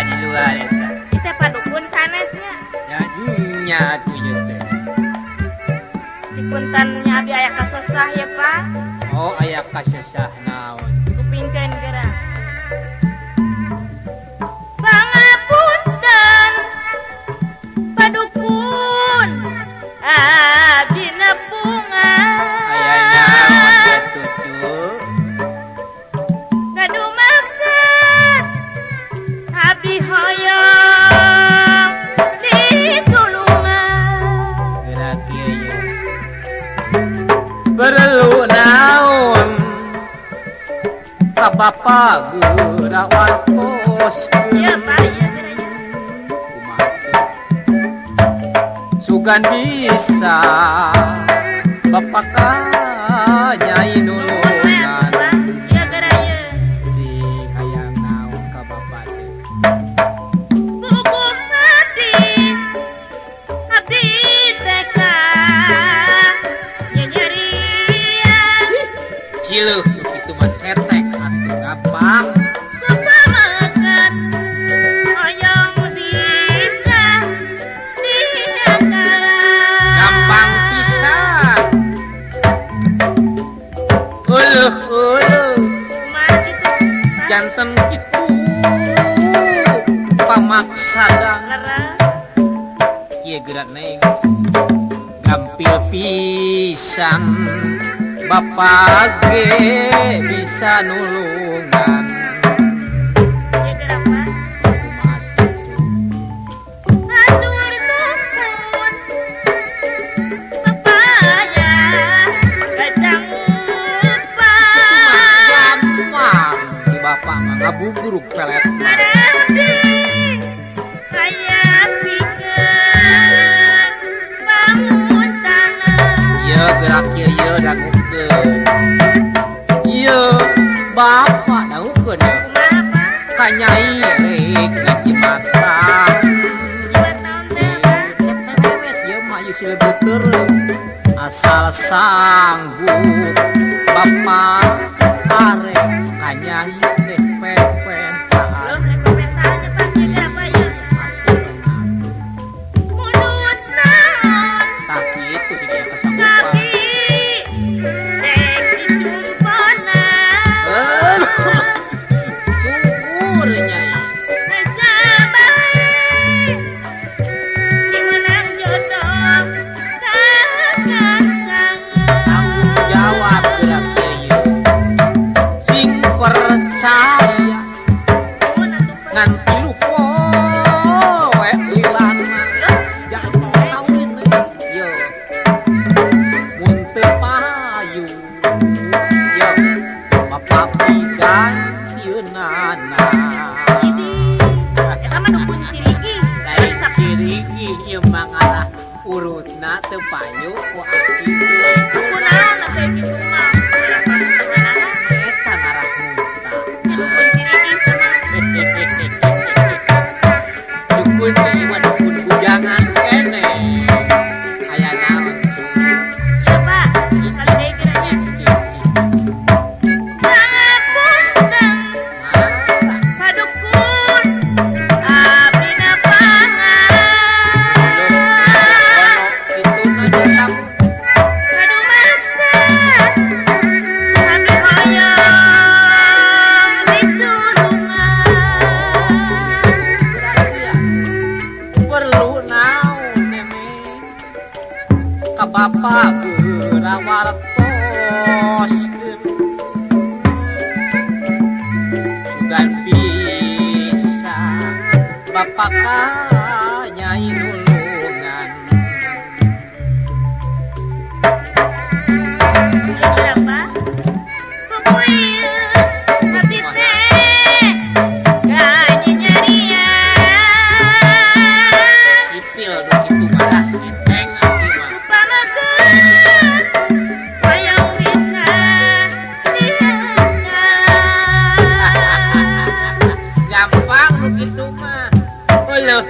di luar eta. Kita padukun sanesnya. Ya nya atuh ieu teh. Si puntennya abi aya kasesah ya Pak. Oh aya kasesah naon. Kupingkeun geura. Pangapunten padukun abdi nepungan. Aya naon atuh cu? Kadu maksud abdi hoyong ditulungan. Geura kieu ye. Perlu naon ka Bapak Gurawartos. Ya Pak, ya geura ya. Kumaha tuh? Sugan bisa Bapak Nyai nulungan. Ya geura ya. Si hayang naon ka Bapak teh. Bubuk hati abdi teka nyerian Cileuh nu kitu mah cetek atuh gampang. kupamakan hoyong bisa diangkat. Gampang pisan. Uleuh Kumaha kitu Pak? janten kitu pamaksada Leres. kieu geura neng gampil pisan Bapak ge bisa nulungan. Ya geura Pak. Kumaha citu? Atur nuhun papaya kasanggupan. Gampang di Bapak mah ngabuburuk pelet mah. Abdi aya pikeun bangun tangan. Ieu gerak ieu dangukeun. Ieu Bapak dangukeun ya. Kumaha Pak? Ka Nyai rek ngicimatang. Dua tahun teh Pak. Cepet ieu mah ieu silebeuteur. Asal sanggup Bapak arek ka Nyai teh pepentaan. Loh, rekomendasinya Pak ya geura Pak ya. Masih tenang. Munut naon Tah kitu sih dia kesanggupan. tapi dek dijumpona. Syukur Nyai. Sabae dimenang jodoh kacangan. Tanggung jawab gerak ieu. Sing percaya ngan tilu poe lilana jangan kawin yo mun teu payu yo Bapak pigantieunaana Eta mah dukun cirigi. dari cirigi ieu mah ngalah urutna teu payu ku aki Dukunana kayak gitu mah. eta ngarah muntah Dukun cirigi sama. dukun teh mah dukun bujangan kene aya naon cuy. Ya Pak, kali deui geuranya. Pangapunten padukun abdi nepangan. Kadu maksud abdi hoyong ditulungan. Perlu naon neme ka Bapak Gurawartos sugan bisa Bapak ka Nyai nulungan. Ya geura Pak. Pokoknya abdi teh ganyi nyerian. Sipil nu kitu mah enteng abdi mah. Upamakeun hoyong bisa diangkat. Gampang nu kitu mah. Uleuh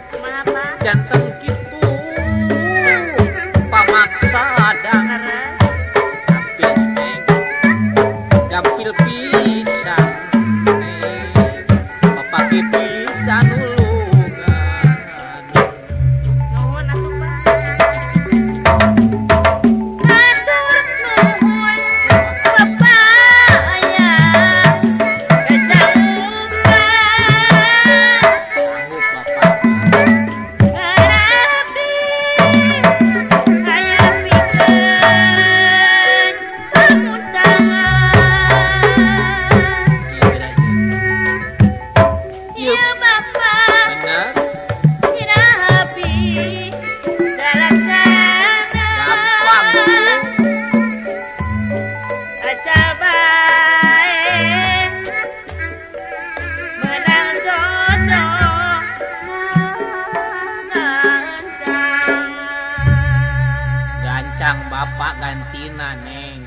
Kumaha Pak? janten kitu pamaksa dang tapi neng gampil pisan neng Bapak ge cang bapak gantina neng.